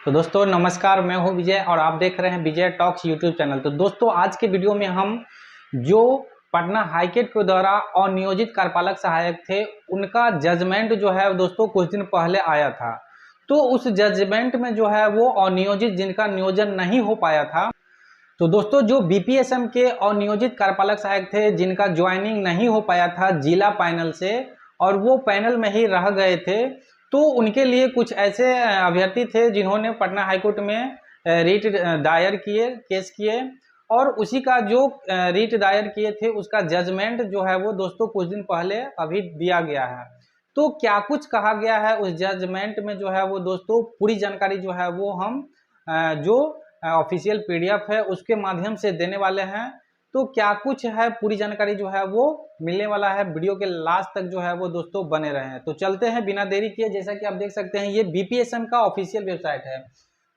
तो दोस्तों नमस्कार, मैं हूं विजय और आप देख रहे हैं विजय टॉक्स यूट्यूब चैनल। तो दोस्तों आज के वीडियो में हम जो पटना हाईकोर्ट के द्वारा अनियोजित कार्यपालक सहायक थे उनका जजमेंट जो है दोस्तों कुछ दिन पहले आया था। तो उस जजमेंट में जो है वो अनियोजित जिनका नियोजन नहीं हो पाया था, तो दोस्तों जो बीपीएसएम के अनियोजित कार्यपालक सहायक थे जिनका ज्वाइनिंग नहीं हो पाया था जिला पैनल से और वो पैनल में ही रह गए थे, तो उनके लिए कुछ ऐसे अभ्यर्थी थे जिन्होंने पटना हाईकोर्ट में रिट दायर किए, केस किए और उसी का जो रिट दायर किए थे उसका जजमेंट जो है वो दोस्तों कुछ दिन पहले अभी दिया गया है। तो क्या कुछ कहा गया है उस जजमेंट में जो है वो दोस्तों पूरी जानकारी जो है वो हम जो ऑफिशियल पीडीएफ है उसके माध्यम से देने वाले हैं। तो क्या कुछ है पूरी जानकारी जो है वो मिलने वाला है, वीडियो के लास्ट तक जो है वो दोस्तों बने रहे हैं। तो चलते हैं बिना देरी किए। जैसा कि आप देख सकते हैं ये बीपीएसएम का ऑफिशियल वेबसाइट है।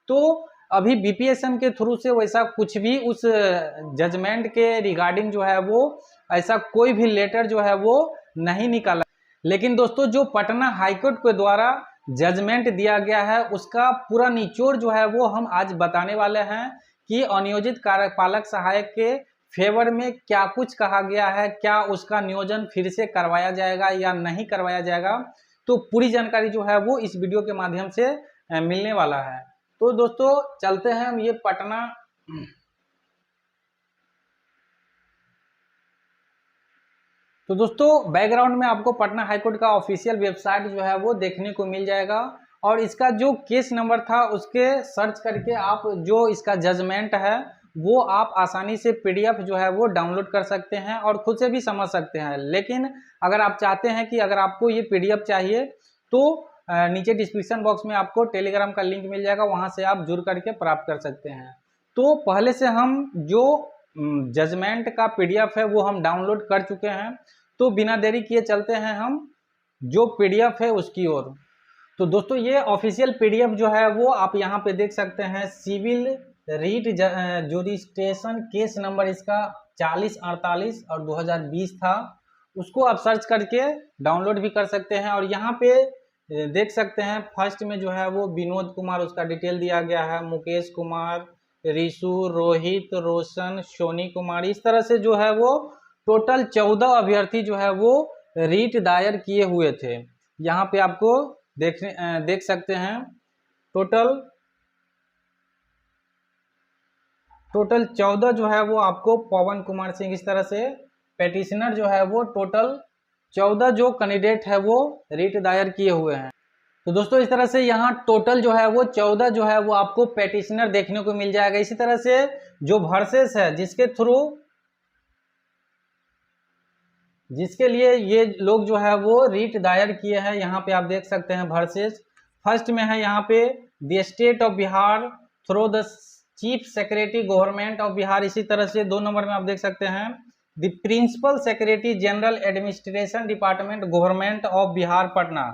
तो अभी बीपीएसएम के थ्रू से वैसा कुछ भी उस जजमेंट के रिगार्डिंग जो है वो ऐसा कोई भी लेटर जो है वो नहीं निकाला, लेकिन दोस्तों जो पटना हाईकोर्ट के द्वारा जजमेंट दिया गया है उसका पूरा निचोड़ जो है वो हम आज बताने वाले हैं कि अनियोजित कार्यपालक सहायक के फेवर में क्या कुछ कहा गया है, क्या उसका नियोजन फिर से करवाया जाएगा या नहीं करवाया जाएगा। तो पूरी जानकारी जो है वो इस वीडियो के माध्यम से मिलने वाला है। तो दोस्तों चलते हैं हम ये पटना तो दोस्तों बैकग्राउंड में आपको पटना हाईकोर्ट का ऑफिशियल वेबसाइट जो है वो देखने को मिल जाएगा और इसका जो केस नंबर था उसके सर्च करके आप जो इसका जजमेंट है वो आप आसानी से पीडीएफ जो है वो डाउनलोड कर सकते हैं और खुद से भी समझ सकते हैं। लेकिन अगर आप चाहते हैं कि अगर आपको ये पीडीएफ चाहिए तो नीचे डिस्क्रिप्शन बॉक्स में आपको टेलीग्राम का लिंक मिल जाएगा, वहां से आप जुड़ करके प्राप्त कर सकते हैं। तो पहले से हम जो जजमेंट का पीडीएफ है वो हम डाउनलोड कर चुके हैं, तो बिना देरी किए चलते हैं हम जो पीडीएफ है उसकी ओर। तो दोस्तों ये ऑफिशियल पीडीएफ जो है वो आप यहाँ पे देख सकते हैं। सिविल रीट जुडिस्टेशन केस नंबर इसका 4048 और 2020 था, उसको आप सर्च करके डाउनलोड भी कर सकते हैं। और यहाँ पे देख सकते हैं फर्स्ट में जो है वो विनोद कुमार उसका डिटेल दिया गया है, मुकेश कुमार, रिशु, रोहित, रोशन, सोनी कुमार, इस तरह से जो है वो टोटल 14 अभ्यर्थी जो है वो रीट दायर किए हुए थे। यहाँ पे आपको देख सकते हैं टोटल 14 जो है वो आपको पवन कुमार सिंह, इस तरह से पेटिशनर जो है वो टोटल 14 जो कैंडिडेट है वो रीट दायर किए हुए हैं। तो दोस्तों इस तरह से यहाँ टोटल जो है वो 14 जो है वो आपको पेटिशनर देखने को मिल जाएगा। इसी तरह से जो वर्सेस है जिसके लिए ये लोग जो है वो रीट दायर किए हैं, यहाँ पे आप देख सकते हैं वर्सेस। फर्स्ट में है यहाँ पे the state of Bihar through the chief secretary government of Bihar. इसी तरह से 2 नंबर में आप देख सकते हैं the principal secretary general administration department government of Bihar Patna.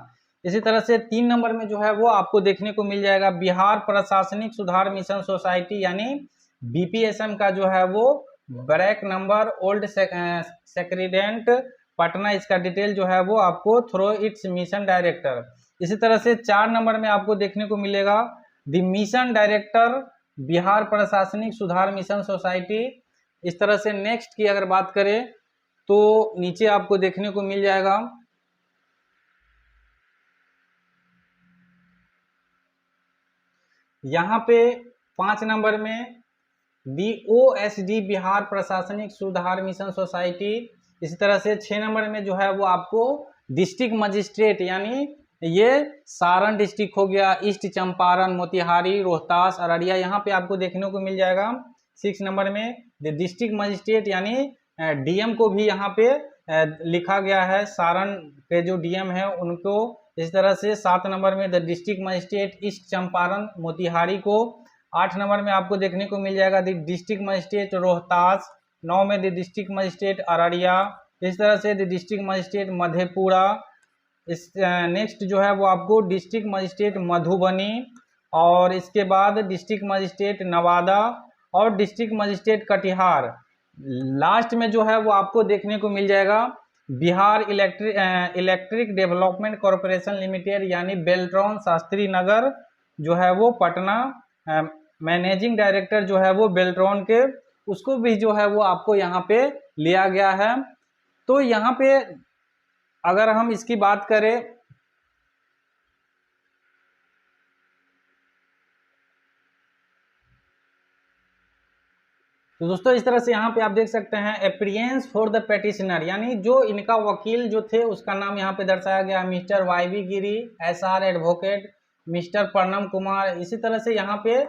इसी तरह से 3 नंबर में जो है वो आपको देखने को मिल जाएगा बिहार प्रशासनिक सुधार मिशन सोसाइटी यानी बीपीएसएम का जो है वो ब्रैक नंबर ओल्ड सेक्रेटेरिएट पटना, इसका डिटेल जो है वो आपको थ्रू इट्स मिशन डायरेक्टर। इसी तरह से 4 नंबर में आपको देखने को मिलेगा द मिशन डायरेक्टर बिहार प्रशासनिक सुधार मिशन सोसाइटी। इस तरह से नेक्स्ट की अगर बात करें तो नीचे आपको देखने को मिल जाएगा यहाँ पे 5 नंबर में BOSD बिहार प्रशासनिक सुधार मिशन सोसाइटी। इसी तरह से 6 नंबर में जो है वो आपको डिस्ट्रिक्ट मजिस्ट्रेट यानी ये सारण डिस्ट्रिक्ट हो गया, ईस्ट चंपारण, मोतिहारी, रोहतास, अररिया, यहाँ पे आपको देखने को मिल जाएगा। 6 नंबर में द डिस्ट्रिक्ट मजिस्ट्रेट यानी डीएम को भी यहाँ पे लिखा गया है, सारण के जो डीएम है उनको। इस तरह से 7 नंबर में the district magistrate east Champaran Motihari को। 8 नंबर में आपको देखने को मिल जाएगा द डिस्ट्रिक्ट मजिस्ट्रेट रोहतास। 9 में द डिस्ट्रिक्ट मजिस्ट्रेट अररिया। इस तरह से द डिस्ट्रिक्ट मजिस्ट्रेट मधेपुरा। इस नेक्स्ट जो है वो आपको डिस्ट्रिक्ट मजिस्ट्रेट मधुबनी और इसके बाद डिस्ट्रिक्ट मजिस्ट्रेट नवादा और डिस्ट्रिक्ट मजिस्ट्रेट कटिहार। लास्ट में जो है वो आपको देखने को मिल जाएगा Bihar electric development corporation limited यानी बेल्ट्रॉन शास्त्री नगर जो है वो पटना मैनेजिंग डायरेक्टर जो है वो बेल्ट्रॉन के, उसको भी जो है वो आपको यहाँ पे लिया गया है। तो यहाँ पे अगर हम इसकी बात करें तो दोस्तों इस तरह से यहाँ पे आप देख सकते हैं एप्रियंस फॉर द पेटिशनर, यानी जो इनका वकील जो थे उसका नाम यहाँ पे दर्शाया गया मिस्टर वाई गिरी, एसआर एडवोकेट, मिस्टर प्रणम कुमार। इसी तरह से यहाँ पे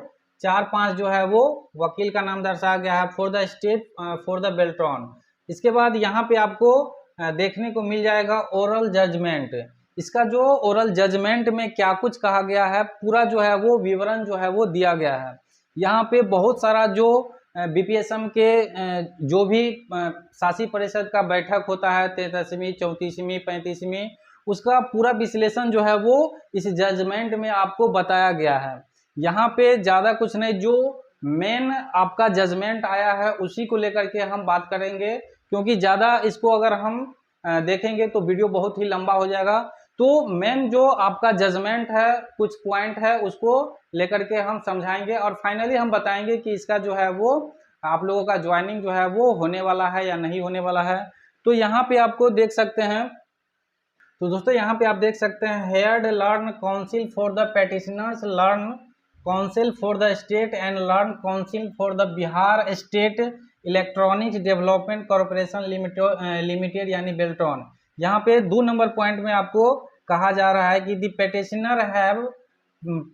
4-5 जो है वो वकील का नाम दर्शाया गया है for the state for the Beltron. इसके बाद यहाँ पे आपको देखने को मिल जाएगा ओरल जजमेंट। इसका जो ओरल जजमेंट में क्या कुछ कहा गया है पूरा जो है वो विवरण जो है वो दिया गया है। यहाँ पे बहुत सारा जो बीपीएसएम के जो भी शासी परिषद का बैठक होता है 33वीं 34वीं 35वीं, उसका पूरा विश्लेषण जो है वो इस जजमेंट में आपको बताया गया है। यहाँ पे ज़्यादा कुछ नहीं, जो मेन आपका जजमेंट आया है उसी को लेकर के हम बात करेंगे, क्योंकि ज़्यादा इसको अगर हम देखेंगे तो वीडियो बहुत ही लंबा हो जाएगा। तो मेन जो आपका जजमेंट है, कुछ पॉइंट है, उसको लेकर के हम समझाएंगे और फाइनली हम बताएंगे कि इसका जो है वो आप लोगों का ज्वाइनिंग जो है वो होने वाला है या नहीं होने वाला है। तो यहाँ पे आपको देख सकते हैं, तो दोस्तों यहाँ पे आप देख सकते हैं heard learn council for the petitioners, learn council for the state and learn council for the Bihar state electronics development corporation limited यानी बेल्ट्रॉन। यहाँ पे 2 नंबर पॉइंट में आपको कहा जा रहा है कि the petitioner have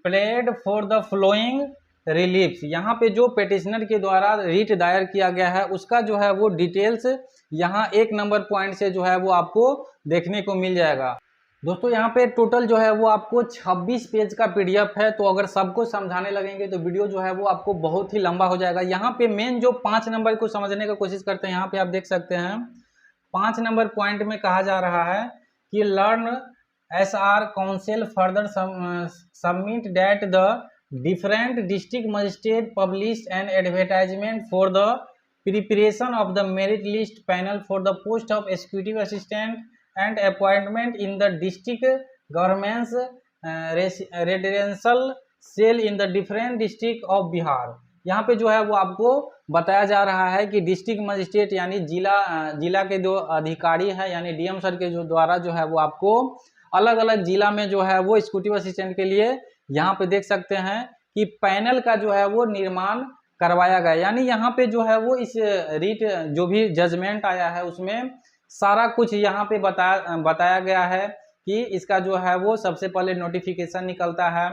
played for the flowing reliefs. यहाँ पे जो पेटिशनर के द्वारा रीट दायर किया गया है उसका जो है वो डिटेल्स यहाँ 1 नंबर पॉइंट से जो है वो आपको देखने को मिल जाएगा। दोस्तों यहाँ पे टोटल जो है वो आपको 26 पेज का पीडीएफ है, तो अगर सबको समझाने लगेंगे तो वीडियो जो है वो आपको बहुत ही लंबा हो जाएगा। यहाँ पे मेन जो 5 नंबर को समझने का कोशिश करते हैं, यहाँ पे आप देख सकते हैं 5 नंबर पॉइंट में कहा जा रहा है कि learn SR council further submit that the different district magistrate publish an advertisement for the preparation of the merit list panel for the post of executive assistant and appointment in the district governments residential cell in the different district of Bihar. यहाँ पे जो है वो आपको बताया जा रहा है कि डिस्ट्रिक्ट मजिस्ट्रेट यानी जिला के जो अधिकारी है यानी डीएम सर के जो द्वारा जो है वो आपको अलग अलग जिला में जो है वो एग्जीक्यूटिव असिस्टेंट के लिए यहाँ पे देख सकते हैं कि पैनल का जो है वो निर्माण करवाया गया। यानी यहाँ पे जो है वो इस रीट जो भी जजमेंट आया है उसमें सारा कुछ यहाँ पे बताया गया है कि इसका जो है वो सबसे पहले नोटिफिकेशन निकलता है,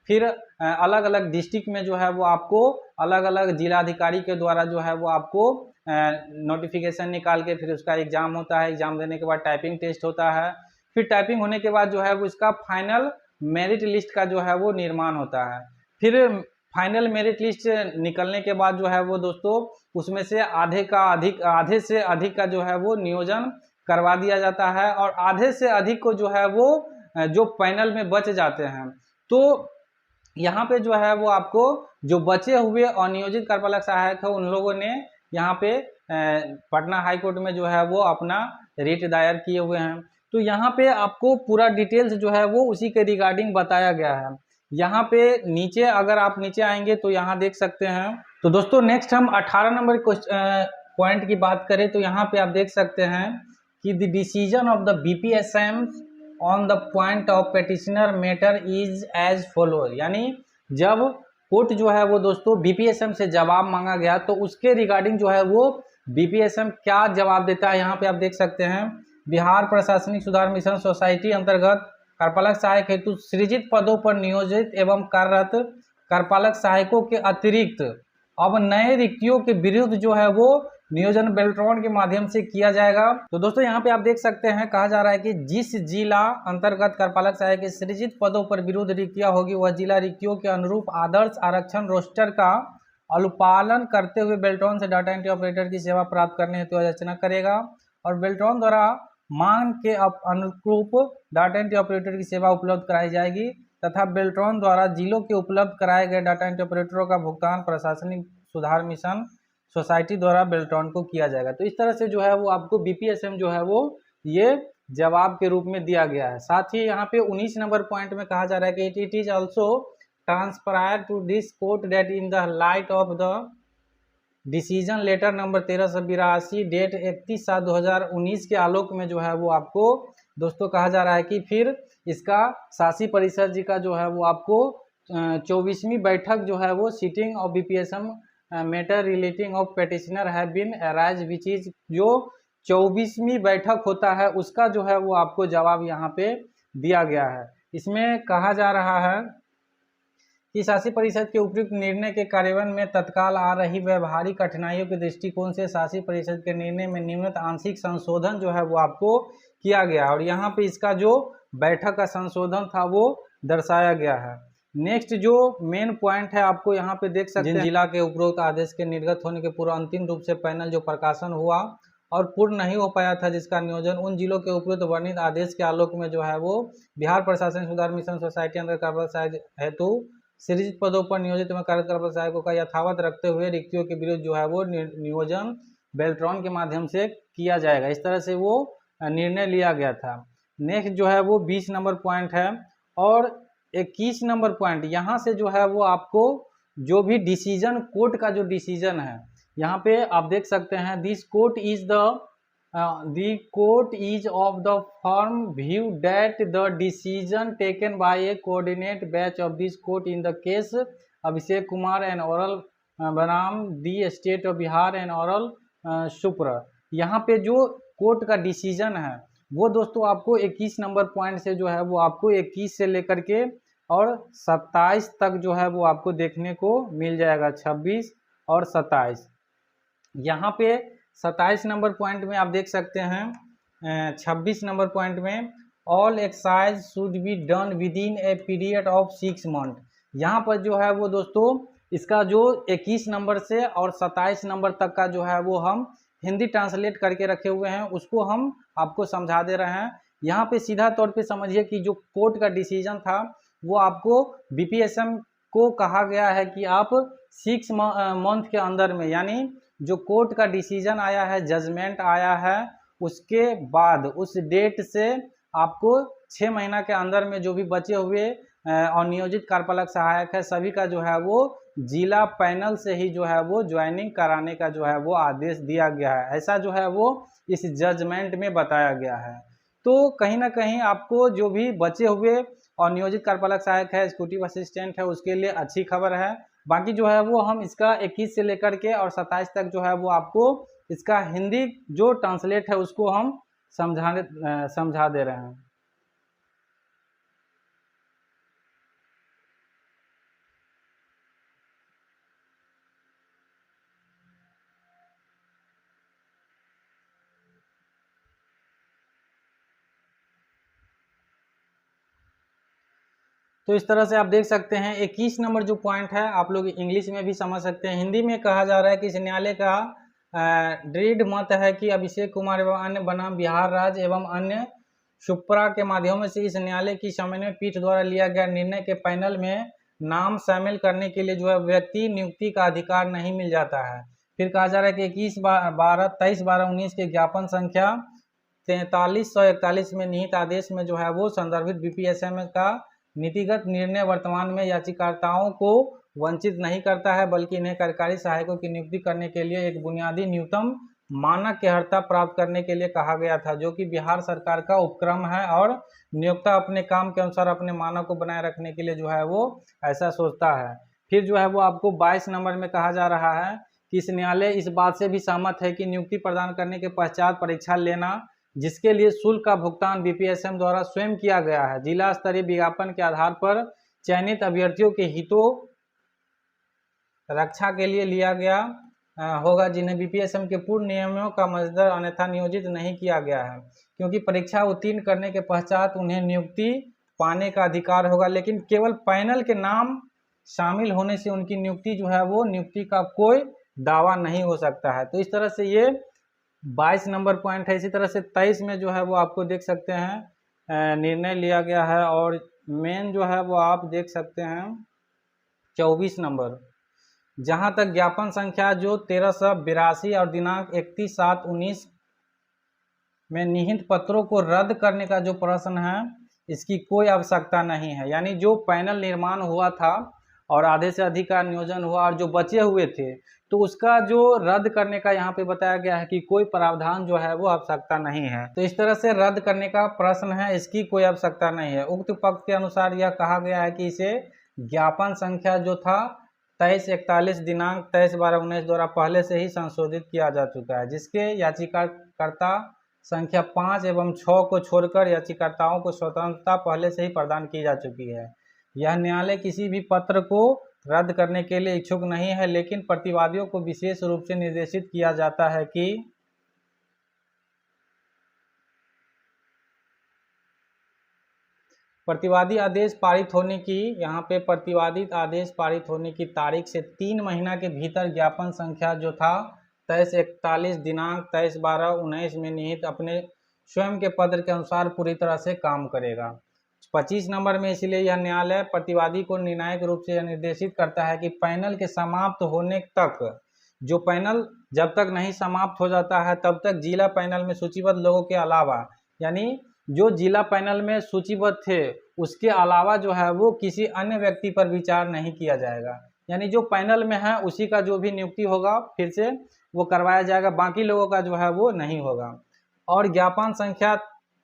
फिर अलग अलग डिस्ट्रिक्ट में जो है वो आपको अलग अलग जिलाधिकारी के द्वारा जो है वो आपको नोटिफिकेशन निकाल के फिर उसका एग्जाम होता है। एग्जाम देने के बाद टाइपिंग टेस्ट होता है, फिर टाइपिंग होने के बाद जो है वो इसका फाइनल मेरिट लिस्ट का जो है वो निर्माण होता है। फिर फाइनल मेरिट लिस्ट निकलने के बाद जो है वो दोस्तों उसमें से आधे से अधिक का जो है वो नियोजन करवा दिया जाता है और आधे से अधिक को जो है वो जो पैनल में बच जाते हैं। तो यहाँ पे जो है वो आपको जो बचे हुए अनियोजित कार्यपालक सहायक है उन लोगों ने यहाँ पे पटना हाई कोर्ट में जो है वो अपना रिट दायर किए हुए हैं। तो यहाँ पे आपको पूरा डिटेल्स जो है वो उसी के रिगार्डिंग बताया गया है। यहाँ पे नीचे अगर आप नीचे आएंगे तो यहाँ देख सकते हैं। तो दोस्तों नेक्स्ट हम 18 नंबर पॉइंट की बात करें तो यहाँ पे आप देख सकते हैं कि the decision of the BPSM on the point of petitioner matter is as follow. यानी जब कोर्ट जो है वो दोस्तों बीपीएसएम से जवाब मांगा गया तो उसके रिगार्डिंग जो है वो बीपीएसएम क्या जवाब देता है यहाँ पे आप देख सकते हैं। बिहार प्रशासनिक सुधार मिशन सोसाइटी अंतर्गत कार्यपालक सहायक हेतु सृजित पदों पर नियोजित एवं कार्यरत कार्यपालक सहायकों के अतिरिक्त अब नए रिक्तियों के विरुद्ध जो है वो नियोजन बेल्ट्रॉन के माध्यम से किया जाएगा। तो दोस्तों यहाँ पे आप देख सकते हैं कहा जा रहा है कि जिस जिला अंतर्गत कार्यपालक सहायक के सृजित पदों पर विरुद्ध रिक्तियां होगी वह जिला रिक्तियों के अनुरूप आदर्श आरक्षण रोस्टर का अनुपालन करते हुए बेल्ट्रॉन से डाटा एंट्री ऑपरेटर की सेवा प्राप्त करने हेतु याचना करेगा और बेल्ट्रॉन द्वारा मांग के अनुरूप डाटा एंट्री ऑपरेटर की सेवा उपलब्ध कराई जाएगी तथा बेल्ट्रॉन द्वारा जिलों के उपलब्ध कराए गए डाटा एंट्री ऑपरेटरों का भुगतान प्रशासनिक सुधार मिशन सोसाइटी द्वारा बेल्ट्रॉन को किया जाएगा। तो इस तरह से जो है वो आपको बीपीएसएम जो है वो ये जवाब के रूप में दिया गया है। साथ ही यहाँ पे 19 नंबर पॉइंट में कहा जा रहा है कि it is also transfer to this court that in the light of the decision letter number 1382 date 31/7/2019 के आलोक में जो है वो आपको दोस्तों कहा जा रहा है कि फिर इसका शासी परिषद जी का जो है वो आपको 24वीं बैठक जो है वो sitting of BPSM matter relating of petitioner have been arise which is जो 24वीं बैठक होता है उसका जो है वो आपको जवाब यहाँ पे दिया गया है। इसमें कहा जा रहा है कि शासी परिषद के उपयुक्त निर्णय के कार्यान्वयन में तत्काल आ रही व्यवहारिक कठिनाइयों के दृष्टिकोण से शासी परिषद के निर्णय में निम्नलिखित आंशिक संशोधन जो है वो आपको किया गया और यहाँ पे इसका जो बैठक का संशोधन था वो दर्शाया गया है। नेक्स्ट जो मेन पॉइंट है आपको यहाँ पे देख सकते हैं, जिला के उपरोक्त आदेश के निर्गत होने के पूर्व अंतिम रूप से पैनल जो प्रकाशन हुआ और पूर्ण नहीं हो पाया था जिसका नियोजन उन जिलों के उपरोक्त वर्णित आदेश के आलोक में जो है वो बिहार प्रशासन सुधार मिशन सोसाइटी अंदर कार्यपालक सहायक हेतु सृजित पदों पर नियोजित में कार्यपालक सहायकों का यथावत रखते हुए रिक्तियों के विरुद्ध जो है वो नियोजन बेल्ट्रॉन के माध्यम से किया जाएगा। इस तरह से वो निर्णय लिया गया था। नेक्स्ट जो है वो 20 नंबर पॉइंट है और 21 नंबर पॉइंट यहाँ से जो है वो आपको जो भी डिसीजन कोर्ट का जो डिसीजन है यहाँ पे आप देख सकते हैं, this court is the court is of the firm view that the decision taken by a coordinate batch of this court in the case Abhishek Kumar and oral बनाम the state of Bihar and oral शुक्र, यहाँ पे जो court का decision है वो दोस्तों आपको 21 नंबर पॉइंट से जो है वो आपको 21 से लेकर के और 27 तक जो है वो आपको देखने को मिल जाएगा, 26 और 27। यहाँ पे 27 नंबर पॉइंट में आप देख सकते हैं, 26 नंबर पॉइंट में all excise should be done with in a period of 6 month. यहाँ पर जो है वो दोस्तों इसका जो 21 नंबर से और 27 नंबर तक का जो है वो हम हिंदी ट्रांसलेट करके रखे हुए हैं, उसको हम आपको समझा दे रहे हैं। यहाँ पे सीधा तौर पे समझिए कि जो कोर्ट का डिसीजन था वो आपको बीपीएसएम को कहा गया है कि आप 6 मंथ के अंदर में, यानी जो कोर्ट का डिसीजन आया है, जजमेंट आया है, उसके बाद उस डेट से आपको 6 महीना के अंदर में जो भी बचे हुए अनियोजित कार्यपालक सहायक है सभी का जो है वो जिला पैनल से ही जो है वो ज्वाइनिंग कराने का जो है वो आदेश दिया गया है। ऐसा जो है वो इस जजमेंट में बताया गया है। तो कहीं ना कहीं आपको जो भी बचे हुए अनियोजित कार्यपालक सहायक है, एग्जीक्यूटिव असिस्टेंट है, उसके लिए अच्छी खबर है। बाकी जो है वो हम इसका 21 से लेकर के और 27 तक जो है वो आपको इसका हिंदी जो ट्रांसलेट है उसको हम समझा दे रहे हैं। तो इस तरह से आप देख सकते हैं 21 नंबर जो पॉइंट है आप लोग इंग्लिश में भी समझ सकते हैं। हिंदी में कहा जा रहा है कि इस न्यायालय का दृढ़ मत है कि अभिषेक कुमार एवं अन्य बनाम बिहार राज्य एवं अन्य शुप्रा के माध्यम से इस न्यायालय की समन्वय पीठ द्वारा लिया गया निर्णय के पैनल में नाम शामिल करने के लिए जो है व्यक्ति नियुक्ति का अधिकार नहीं मिल जाता है। फिर कहा जा रहा है कि 23/12/19 के ज्ञापन संख्या 4341 में निहित आदेश में जो है वो संदर्भित बीपीएसएम का नीतिगत निर्णय वर्तमान में याचिकाकर्ताओं को वंचित नहीं करता है, बल्कि इन्हें कार्यकारी सहायकों की नियुक्ति करने के लिए एक बुनियादी न्यूनतम मानक की अर्हता प्राप्त करने के लिए कहा गया था, जो कि बिहार सरकार का उपक्रम है और नियोक्ता अपने काम के अनुसार अपने मानक को बनाए रखने के लिए जो है वो ऐसा सोचता है। फिर जो है वो आपको 22 नंबर में कहा जा रहा है कि इस न्यायालय इस बात से भी सहमत है कि नियुक्ति प्रदान करने के पश्चात परीक्षा लेना जिसके लिए शुल्क का भुगतान बीपीएसएम द्वारा स्वयं किया गया है, जिला स्तरीय विज्ञापन के आधार पर चयनित अभ्यर्थियों के हितों रक्षा के लिए लिया गया होगा, जिन्हें बीपीएसएम के पूर्ण नियमों का मद्देनजर अन्यथा नियोजित नहीं किया गया है, क्योंकि परीक्षा उत्तीर्ण करने के पश्चात उन्हें नियुक्ति पाने का अधिकार होगा, लेकिन केवल पैनल के नाम शामिल होने से उनकी नियुक्ति जो है वो नियुक्ति का कोई दावा नहीं हो सकता है। तो इस तरह से ये 22 नंबर पॉइंट है। इसी तरह से 23 में जो है वो आपको देख सकते हैं निर्णय लिया गया है और मेन जो है वो आप देख सकते हैं 24 नंबर, जहां तक ज्ञापन संख्या जो 1382 और दिनांक 31/7/19 में निहित पत्रों को रद्द करने का जो प्रश्न है इसकी कोई आवश्यकता नहीं है। यानी जो पैनल निर्माण हुआ था और आधे से अधिक का नियोजन हुआ और जो बचे हुए थे तो उसका जो रद्द करने का यहाँ पे बताया गया है कि कोई प्रावधान जो है वो आवश्यकता नहीं है। तो इस तरह से रद्द करने का प्रश्न है, इसकी कोई आवश्यकता नहीं है। उक्त पक्ष के अनुसार यह कहा गया है कि इसे ज्ञापन संख्या जो था 2341 दिनांक 23/12/19 द्वारा पहले से ही संशोधित किया जा चुका है, जिसके याचिकाकर्ता संख्या 5 एवं 6 को छोड़कर याचिकाकर्ताओं को स्वतंत्रता पहले से ही प्रदान की जा चुकी है। यह न्यायालय किसी भी पत्र को रद्द करने के लिए इच्छुक नहीं है, लेकिन प्रतिवादियों को विशेष रूप से निर्देशित किया जाता है कि प्रतिवादी आदेश पारित होने की, यहाँ पे प्रतिवादित आदेश पारित होने की तारीख से 3 महीना के भीतर ज्ञापन संख्या जो था 2341 दिनांक 23/12/19 में निहित अपने स्वयं के पत्र के अनुसार पूरी तरह से काम करेगा। 25 नंबर में इसलिए यह न्यायालय प्रतिवादी को निर्णायक रूप से यह निर्देशित करता है कि पैनल के समाप्त होने तक, जो पैनल जब तक नहीं समाप्त हो जाता है तब तक जिला पैनल में सूचीबद्ध लोगों के अलावा, यानी जो जिला पैनल में सूचीबद्ध थे उसके अलावा जो है वो किसी अन्य व्यक्ति पर विचार नहीं किया जाएगा। यानी जो पैनल में है उसी का जो भी नियुक्ति होगा फिर से वो करवाया जाएगा, बाकी लोगों का जो है वो नहीं होगा। और ज्ञापन संख्या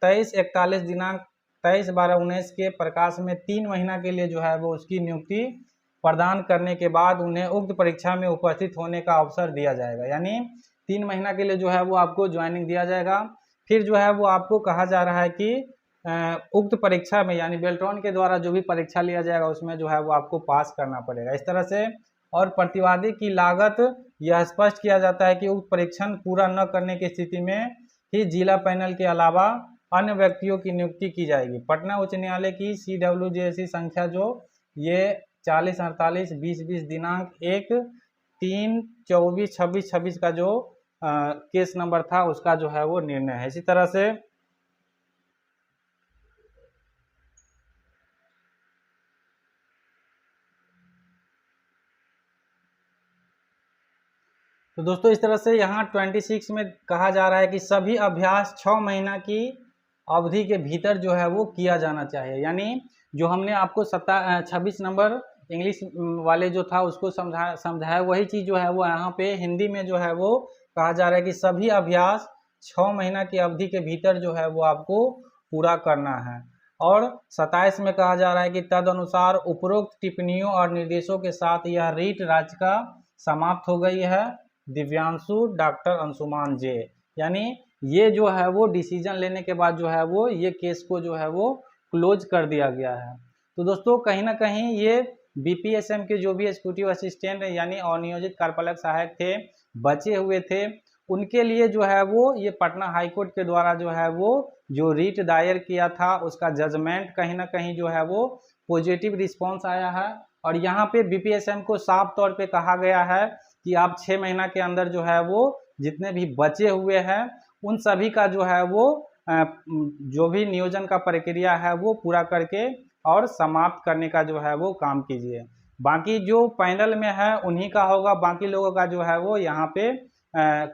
2341 दिनांक 23/12/19 के प्रकाश में 3 महीना के लिए जो है वो उसकी नियुक्ति प्रदान करने के बाद उन्हें उक्त परीक्षा में उपस्थित होने का अवसर दिया जाएगा। यानी 3 महीना के लिए जो है वो आपको ज्वाइनिंग दिया जाएगा। फिर जो है वो आपको कहा जा रहा है कि उक्त परीक्षा में, यानी बेल्ट्रॉन के द्वारा जो भी परीक्षा लिया जाएगा उसमें जो है वो आपको पास करना पड़ेगा, इस तरह से। और प्रतिवादी की लागत यह स्पष्ट किया जाता है कि उक्त परीक्षण पूरा न करने की स्थिति में ही जिला पैनल के अलावा अन्य व्यक्तियों की नियुक्ति की जाएगी। पटना उच्च न्यायालय की CWJC संख्या जो ये 40/48/2020 दिनांक 1/3/24/26 का जो केस नंबर था उसका जो है वो निर्णय है। इसी तरह से तो दोस्तों इस तरह से यहाँ 26 में कहा जा रहा है कि सभी अभ्यास 6 महीना की अवधि के भीतर जो है वो किया जाना चाहिए। यानी जो हमने आपको 26 नंबर इंग्लिश वाले जो था उसको समझाया वही चीज़ जो है वो यहाँ पे हिंदी में जो है वो कहा जा रहा है कि सभी अभ्यास 6 महीना की अवधि के भीतर जो है वो आपको पूरा करना है। और 27 में कहा जा रहा है कि तदनुसार उपरोक्त टिप्पणियों और निर्देशों के साथ यह रीट याचिका समाप्त हो गई है। दिव्यांशु डॉक्टर अंशुमान जे, यानी ये जो है वो डिसीजन लेने के बाद जो है वो ये केस को जो है वो क्लोज कर दिया गया है। तो दोस्तों कहीं ना कहीं ये BPSM के जो भी एग्जीक्यूटिव असिस्टेंट यानी अनियोजित कार्यपालक सहायक थे, बचे हुए थे, उनके लिए जो है वो ये पटना हाईकोर्ट के द्वारा जो है वो जो रीट दायर किया था उसका जजमेंट कहीं ना कहीं जो है वो पॉजिटिव रिस्पॉन्स आया है। और यहाँ पे BPSM को साफ तौर पे कहा गया है कि आप 6 महीना के अंदर जो है वो जितने भी बचे हुए हैं उन सभी का जो है वो जो भी नियोजन का प्रक्रिया है वो पूरा करके और समाप्त करने का जो है वो काम कीजिए। बाकी जो पैनल में है उन्हीं का होगा, बाकी लोगों का जो है वो यहाँ पे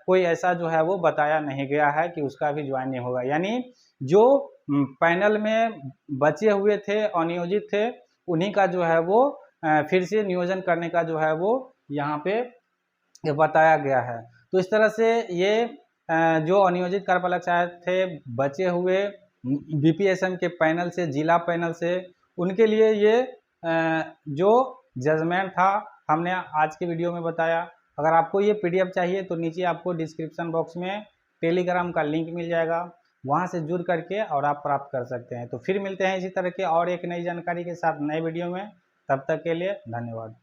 कोई ऐसा जो है वो बताया नहीं गया है कि उसका भी ज्वाइन नहीं होगा। यानी जो पैनल में बचे हुए थे, अनियोजित थे, उन्हीं का जो है वो फिर से नियोजन करने का जो है वो यहाँ पे बताया गया है। तो इस तरह से ये जो अनियोजित कार्यपालक सहायक थे बचे हुए BPSM के पैनल से, जिला पैनल से, उनके लिए ये जो जजमेंट था हमने आज के वीडियो में बताया। अगर आपको ये PDF चाहिए तो नीचे आपको डिस्क्रिप्शन बॉक्स में टेलीग्राम का लिंक मिल जाएगा, वहाँ से जुड़ करके और आप प्राप्त कर सकते हैं। तो फिर मिलते हैं इसी तरह के और एक नई जानकारी के साथ नए वीडियो में, तब तक के लिए धन्यवाद।